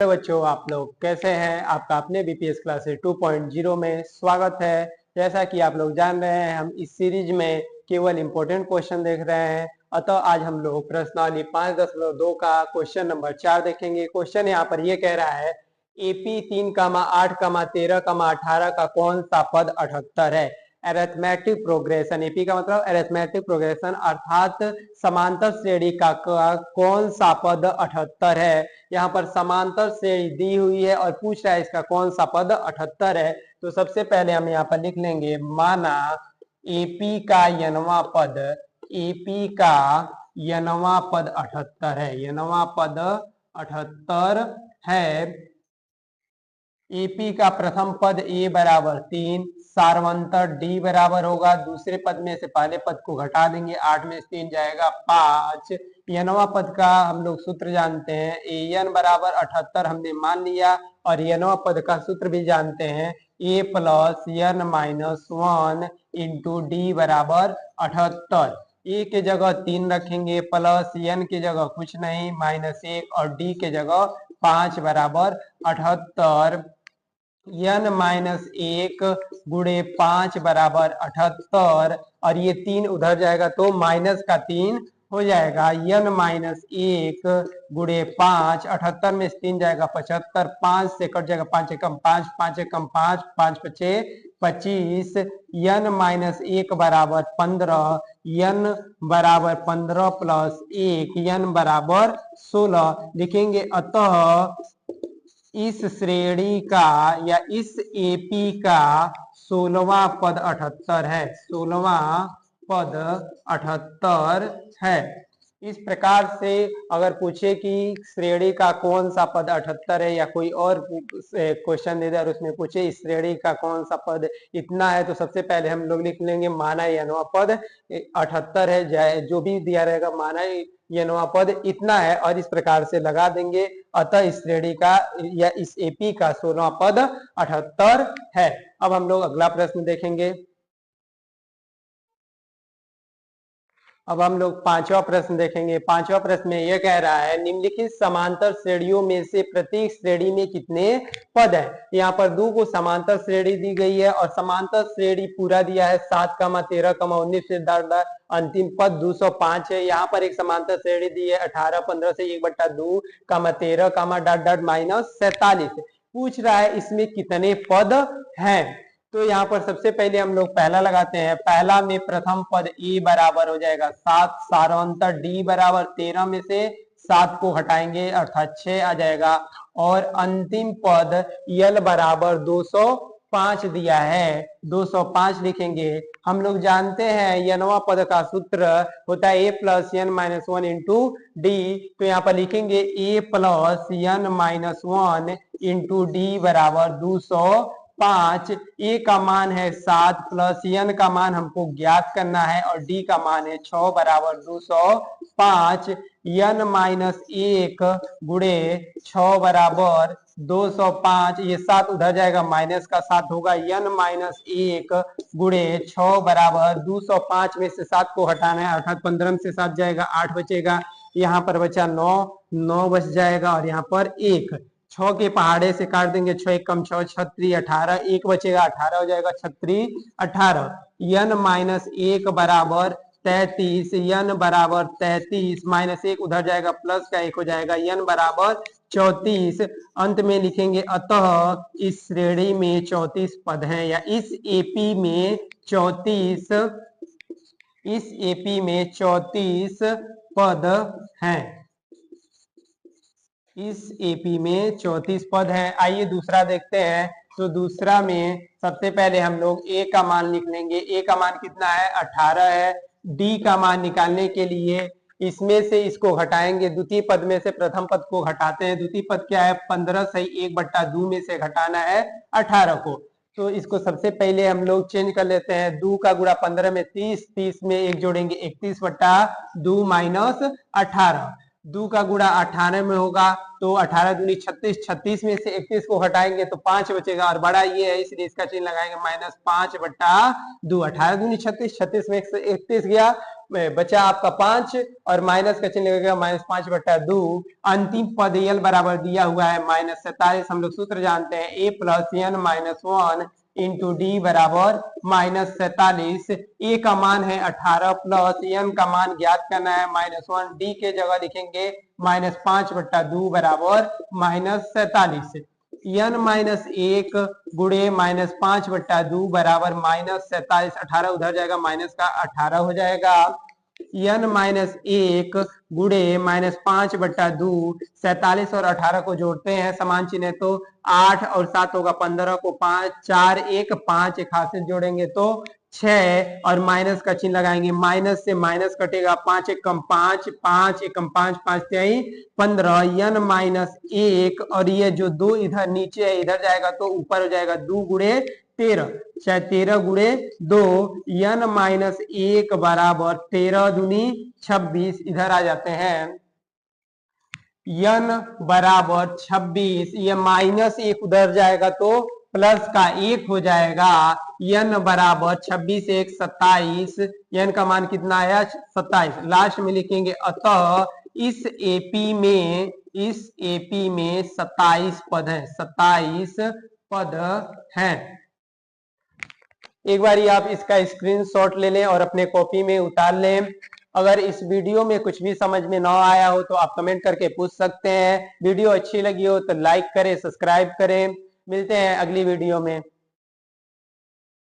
बच्चों, आप लोग कैसे हैं? आपका अपने बीपीएस क्लासेस 2.0 में स्वागत है। जैसा कि आप लोग जान रहे हैं, हम इस सीरीज में केवल इंपॉर्टेंट क्वेश्चन देख रहे हैं। अतः आज हम लोग प्रश्नावली 5.2 का क्वेश्चन नंबर 4 देखेंगे। क्वेश्चन यहाँ पर ये कह रहा है एपी 3,8,13,18 का कौन सा पद 78 है? अरिथमेटिक प्रोग्रेशन, एपी का मतलब अरिथमेटिक प्रोग्रेशन अर्थात समांतर श्रेणी का कौन सा पद 78 है। यहाँ पर समांतर श्रेणी दी हुई है और पूछ रहा है इसका कौन सा पद 78 है। तो सबसे पहले हम यहाँ पर लिख लेंगे, माना एपी का यनवा पद, एपी का यनवा पद 78 है, यनवा पद 78 है। एपी का प्रथम पद ए बराबर 3, सार्वंतर डी बराबर होगा, दूसरे पद में से पहले पद को घटा देंगे, 8 में से 3 जाएगा 5। यनवा पद का हम लोग सूत्र जानते हैं, ए एन बराबर 78 हमने मान लिया, और यनवा पद का सूत्र भी जानते हैं, A plus N minus 1 into D बराबर 78। ए के जगह 3 रखेंगे, प्लस एन के जगह कुछ नहीं माइनस 1, और डी के जगह 5 बराबर 78। n माइनस 1 गुणे 5 बराबर 78, और ये 3 उधर जाएगा तो माइनस का 3 हो जाएगा। n माइनस 1 गुणे 5, 78 में 3 जाएगा 75, 5 से कट जाएगा 5 एकम 5, 5 एकम 5, 5 पचे 25, n माइनस 1 बराबर 15, n बराबर 15 प्लस 1, n बराबर 16 लिखेंगे। अतः इस श्रेणी का या इस एपी का 16वां पद 78 है, 16वां पद 78 है। इस प्रकार से अगर पूछे कि श्रेणी का कौन सा पद 78 है, या कोई और क्वेश्चन दे दे और उसमें पूछे इस श्रेणी का कौन सा पद इतना है, तो सबसे पहले हम लोग लिख लेंगे माना यनवा पद 78 है, जो भी दिया रहेगा माना यनवा पद इतना है, और इस प्रकार से लगा देंगे। अतः इस श्रेणी का या इस एपी का 16वां पद 78 है। अब हम लोग अगला प्रश्न देखेंगे। अब हम लोग 5वां प्रश्न देखेंगे। 5वां प्रश्न में यह कह रहा है निम्नलिखित समांतर श्रेणियों में से प्रत्येक श्रेणी में कितने पद है। यहाँ पर 2 को समांतर श्रेणी दी गई है, और समांतर श्रेणी पूरा दिया है 7, 13, 19 से अंतिम पद 205 है। यहाँ पर एक समांतर श्रेणी दी है 18, 15 से 1/2, 13, डॉट डॉट माइनस 47। पूछ रहा है इसमें कितने पद हैं। तो यहाँ पर सबसे पहले हम लोग पहला लगाते हैं। पहला में प्रथम पद ए बराबर हो जाएगा 7, सारांतर डी बराबर 13 में से 7 को हटाएंगे अर्थात 6 आ जाएगा, और अंतिम पद यल बराबर 205 दिया है, 205 लिखेंगे। हम लोग जानते हैं यनवा पद का सूत्र होता है A plus N minus 1 into D. तो यहाँ पर लिखेंगे A plus N minus 1 into D बराबर 205। ए का मान है 7 प्लस एन का मान हमको ज्ञात करना है, और डी का मान है 6 बराबर 205। एन माइनस 1 गुणे 6 बराबर 205, ये 7 उधर जाएगा माइनस का 7 होगा। एन माइनस 1 गुणे 6 बराबर 205 में से 7 को हटाना है अर्थात 15 से 7 जाएगा 8 बचेगा, यहाँ पर बचा 9, 9 बच जाएगा, और यहाँ पर 1 6 के पहाड़े से काट देंगे, 6 कम 6 छत्री 18, 1 बचेगा 18 हो जाएगा, छत्री 18। n माइनस 1 बराबर 33, n बराबर 33 माइनस 1 उधर जाएगा प्लस का 1 हो जाएगा, n बराबर 34। अंत में लिखेंगे अतः इस श्रेणी में 34 पद हैं, या इस एपी में 34, इस एपी में 34 पद हैं, इस एपी में 34 पद हैं। आइए दूसरा देखते हैं। तो दूसरा में सबसे पहले हम लोग ए का मान लिख लेंगे। ए का मान कितना है? 18 है। डी का मान निकालने के लिए इसमें से इसको घटाएंगे, द्वितीय पद में से प्रथम पद को घटाते हैं। द्वितीय पद क्या है? 15 से 1/2 में से घटाना है 18 को। तो इसको सबसे पहले हम लोग चेंज कर लेते हैं। 2 का गुणा 15 में 30, 30 में 1 जोड़ेंगे 31/2 माइनस 18। 2 का गुणा 18 में होगा तो 18 दूनी 36, 36 में से 31 को हटाएंगे तो 5 बचेगा, और बड़ा ये है इसलिए इसका चिन्ह लगाएंगे -5/2। 18 दूनी 36, 36 में 31 गया बचा आपका 5 और माइनस का चिन्ह लगेगा -5/2। अंतिम पद यल बराबर दिया हुआ है -47। हम लोग सूत्र जानते हैं a + n-1 इंटू डी बराबर -47। ए का मान है 18 प्लस एन का मान ज्ञात करना है -1। डी के जगह लिखेंगे -5/2 बराबर -47। n-1 गुणे -5/2 बराबर -47। 18 उधर जाएगा, माइनस का 18 हो जाएगा। n-1 गुणे -5/2, 47 और 18 को जोड़ते हैं समान चिन्ह तो 8 और 7 होगा 15 को 5, 4 1 5 एक हाथ से जोड़ेंगे तो 6 और माइनस का चिन्ह लगाएंगे, माइनस से माइनस कटेगा, 5 एकम 5, 5 एकम 5, 5 तिहाई 15। n-1 और ये जो 2 इधर नीचे है इधर जाएगा तो ऊपर हो जाएगा 2 गुणे 13, चाहे 13 गुणे 2। n-1 बराबर 13 दूनी 26, इधर आ जाते हैं। n बराबर 26, ये -1 उधर जाएगा तो प्लस का 1 हो जाएगा। n बराबर 26 1 27, n का मान कितना आया 27। लास्ट में लिखेंगे अतः इस एपी में 27 पद है, 27 पद हैं। एक बार आप इसका स्क्रीनशॉट ले लें और अपने कॉपी में उतार लें। अगर इस वीडियो में कुछ भी समझ में ना आया हो तो आप कमेंट करके पूछ सकते हैं। वीडियो अच्छी लगी हो तो लाइक करें, सब्सक्राइब करें। मिलते हैं अगली वीडियो में।